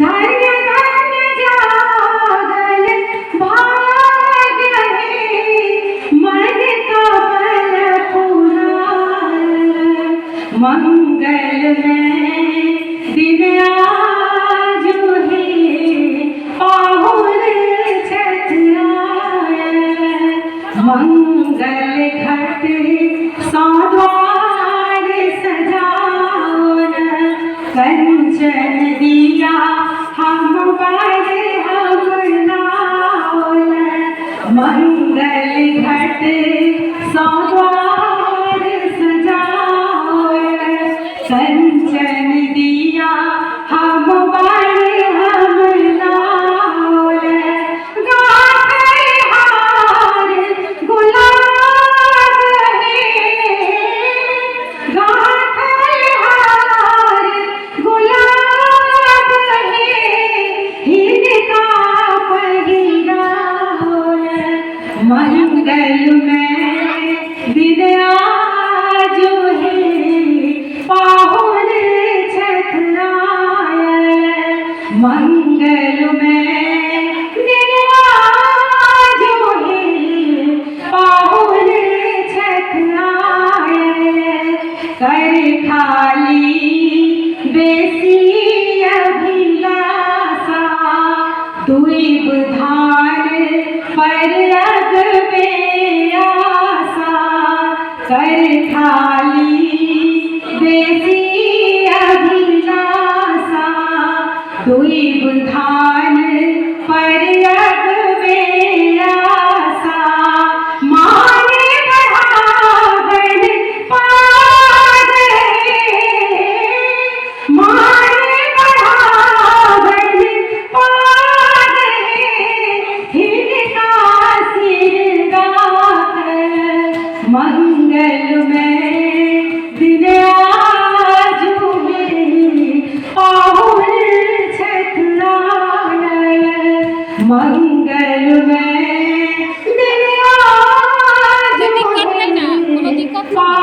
धन्य धन्य जागल भाग है मन का बल पुराण मंगल में दिन आज है पाहुन छठ आया मंगल घट साद्वार सजाओ कंचन दिया हम पर हम लाओ मंगल घट साद्वार सजाओ कंचन दिया हम पर हम लाओ गाते हार गुलाब है गाते हार गुलाब है हिनका पहिराओ मंगल में दिन आज है पाहुन छठ आया मंगल में दिन आज है पाहुन छठ आया कर खाली बेसी अभिलाषा दुई बुधार पर अग में आशा कर खाली बेसी अभिलाषा दुई बुधार पर अग में आशा माने बढ़ावन पाग है माने बढ़ावन पाग है हिनका सिर गाकर मंगल में दिन आज है पाहुन छठ आया मंगल में दिन आज है